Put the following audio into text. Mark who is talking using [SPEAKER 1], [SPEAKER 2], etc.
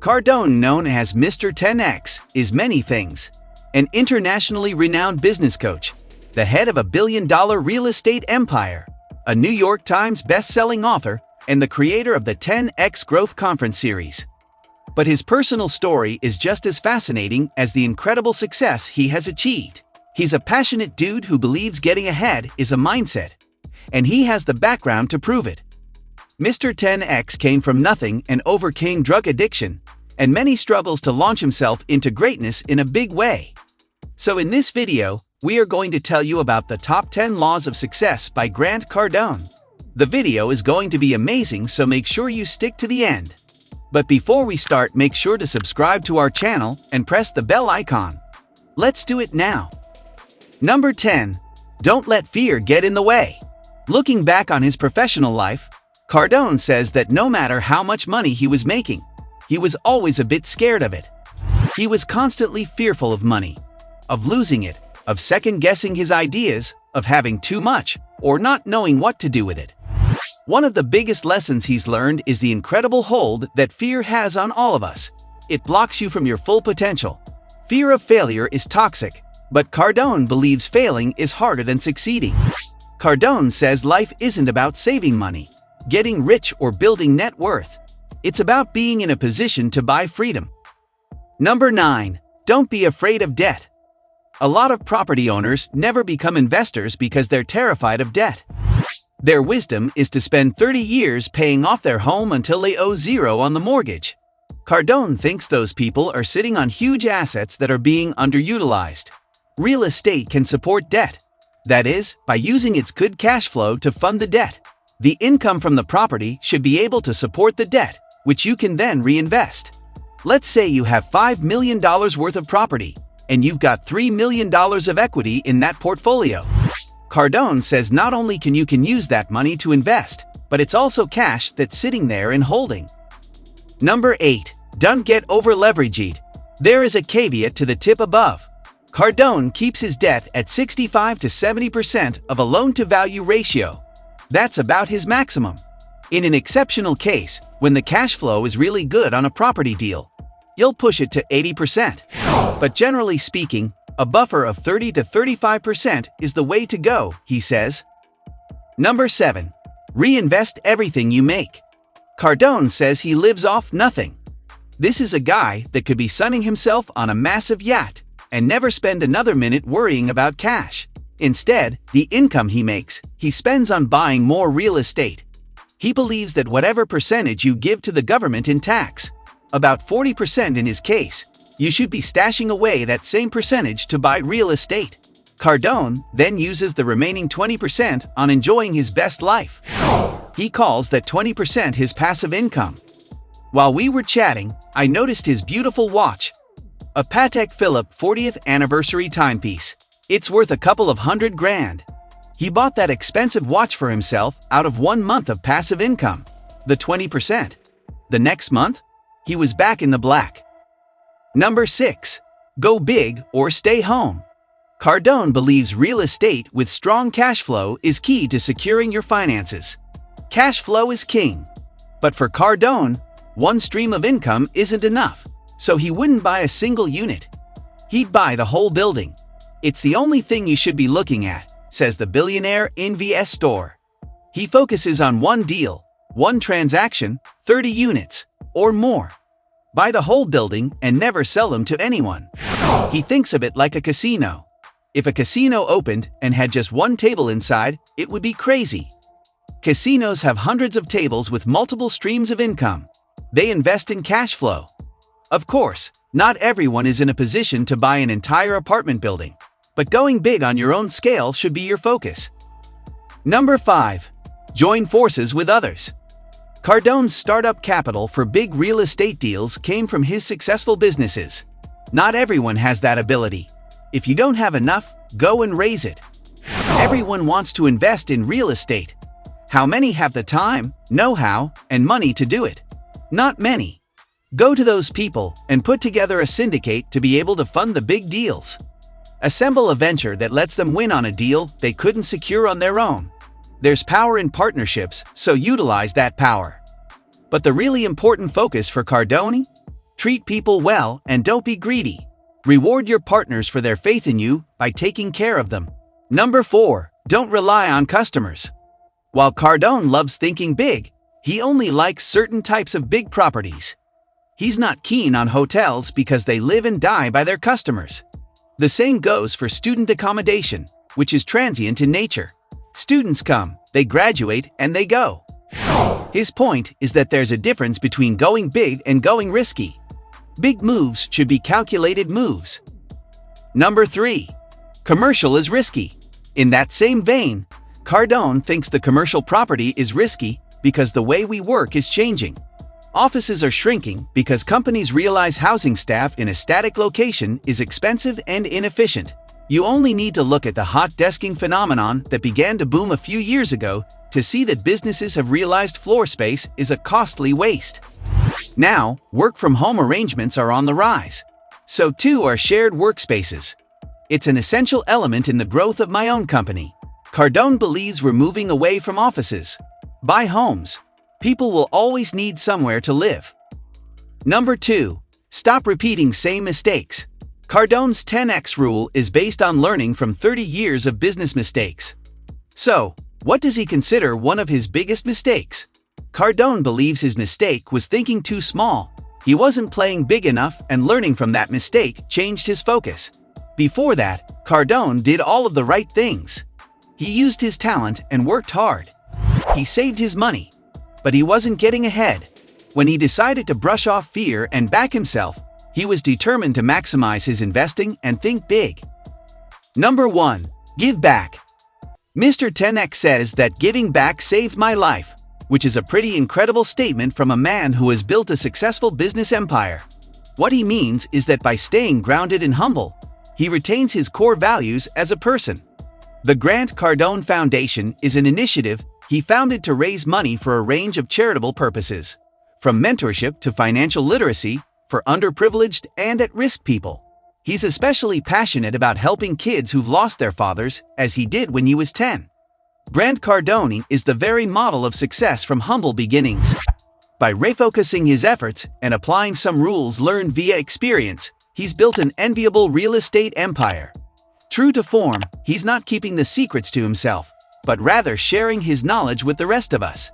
[SPEAKER 1] Cardone, known as Mr. 10X, is many things. An internationally renowned business coach, the head of a billion-dollar real estate empire, a New York Times best-selling author, and the creator of the 10X Growth Conference series. But his personal story is just as fascinating as the incredible success he has achieved. He's a passionate dude who believes getting ahead is a mindset, and he has the background to prove it. Mr. 10X came from nothing and overcame drug addiction, and many struggles to launch himself into greatness in a big way. So in this video, we are going to tell you about the top 10 laws of success by Grant Cardone. The video is going to be amazing, so make sure you stick to the end. But before we start, make sure to subscribe to our channel and press the bell icon. Let's do it now. Number 10. Don't let fear get in the way. Looking back on his professional life, Cardone says that no matter how much money he was making, he was always a bit scared of it. He was constantly fearful of money, of losing it, of second-guessing his ideas, of having too much, or not knowing what to do with it. One of the biggest lessons he's learned is the incredible hold that fear has on all of us. It blocks you from your full potential. Fear of failure is toxic, but Cardone believes failing is harder than succeeding. Cardone says life isn't about saving money, getting rich, or building net worth. It's about being in a position to buy freedom. Number 9. Don't be afraid of debt. A lot of property owners never become investors because they're terrified of debt. Their wisdom is to spend 30 years paying off their home until they owe zero on the mortgage. Cardone thinks those people are sitting on huge assets that are being underutilized. Real estate can support debt. That is, by using its good cash flow to fund the debt. The income from the property should be able to support the debt, which you can then reinvest. Let's say you have $5 million worth of property, and you've got $3 million of equity in that portfolio. Cardone says not only can you use that money to invest, but it's also cash that's sitting there and holding. Number 8. Don't get over-leveraged. There is a caveat to the tip above. Cardone keeps his debt at 65 to 70% of a loan-to-value ratio. That's about his maximum. In an exceptional case, when the cash flow is really good on a property deal, you'll push it to 80%. But generally speaking, a buffer of 30 to 35% is the way to go, he says. Number 7. Reinvest everything you make. Cardone says he lives off nothing. This is a guy that could be sunning himself on a massive yacht and never spend another minute worrying about cash. Instead, the income he makes, he spends on buying more real estate. He believes that whatever percentage you give to the government in tax, about 40% in his case, you should be stashing away that same percentage to buy real estate. Cardone then uses the remaining 20% on enjoying his best life. He calls that 20% his passive income. While we were chatting, I noticed his beautiful watch, a Patek Philippe 40th anniversary timepiece. It's worth a couple of $100,000. He bought that expensive watch for himself out of 1 month of passive income, the 20%. The next month, he was back in the black. Number 6. Go big or stay home. Cardone believes real estate with strong cash flow is key to securing your finances. Cash flow is king. But for Cardone, one stream of income isn't enough, so he wouldn't buy a single unit. He'd buy the whole building. It's the only thing you should be looking at, says the billionaire investor. He focuses on one deal, one transaction, 30 units, or more. Buy the whole building and never sell them to anyone. He thinks of it like a casino. If a casino opened and had just one table inside, it would be crazy. Casinos have hundreds of tables with multiple streams of income. They invest in cash flow. Of course, not everyone is in a position to buy an entire apartment building, but going big on your own scale should be your focus. Number 5. Join forces with others. Cardone's startup capital for big real estate deals came from his successful businesses. Not everyone has that ability. If you don't have enough, go and raise it. Everyone wants to invest in real estate. How many have the time, know-how, and money to do it? Not many. Go to those people and put together a syndicate to be able to fund the big deals. Assemble a venture that lets them win on a deal they couldn't secure on their own. There's power in partnerships, so utilize that power. But the really important focus for Cardone? Treat people well and don't be greedy. Reward your partners for their faith in you by taking care of them. Number 4. Don't rely on customers. While Cardone loves thinking big, he only likes certain types of big properties. He's not keen on hotels because they live and die by their customers. The same goes for student accommodation, which is transient in nature. Students come, they graduate, and they go. His point is that there's a difference between going big and going risky. Big moves should be calculated moves. Number 3. Commercial is risky. In that same vein, Cardone thinks the commercial property is risky because the way we work is changing. Offices are shrinking because companies realize housing staff in a static location is expensive and inefficient. You only need to look at the hot desking phenomenon that began to boom a few years ago to see that businesses have realized floor space is a costly waste. Now, work-from-home arrangements are on the rise. So too are shared workspaces. It's an essential element in the growth of my own company. Cardone believes we're moving away from offices. Buy homes. People will always need somewhere to live. Number 2. Stop repeating same mistakes. Cardone's 10x rule is based on learning from 30 years of business mistakes. So, what does he consider one of his biggest mistakes? Cardone believes his mistake was thinking too small. He wasn't playing big enough, and learning from that mistake changed his focus. Before that, Cardone did all of the right things. He used his talent and worked hard. He saved his money, but he wasn't getting ahead. When he decided to brush off fear and back himself, he was determined to maximize his investing and think big. Number 1. Give back. Mr. 10x says that giving back saved my life, which is a pretty incredible statement from a man who has built a successful business empire. What he means is that by staying grounded and humble, he retains his core values as a person. The Grant Cardone Foundation is an initiative he founded to raise money for a range of charitable purposes, from mentorship to financial literacy for underprivileged and at-risk people. He's especially passionate about helping kids who've lost their fathers, as he did when he was 10. Grant Cardone is the very model of success from humble beginnings. By refocusing his efforts and applying some rules learned via experience, he's built an enviable real estate empire. True to form, he's not keeping the secrets to himself, but rather sharing his knowledge with the rest of us.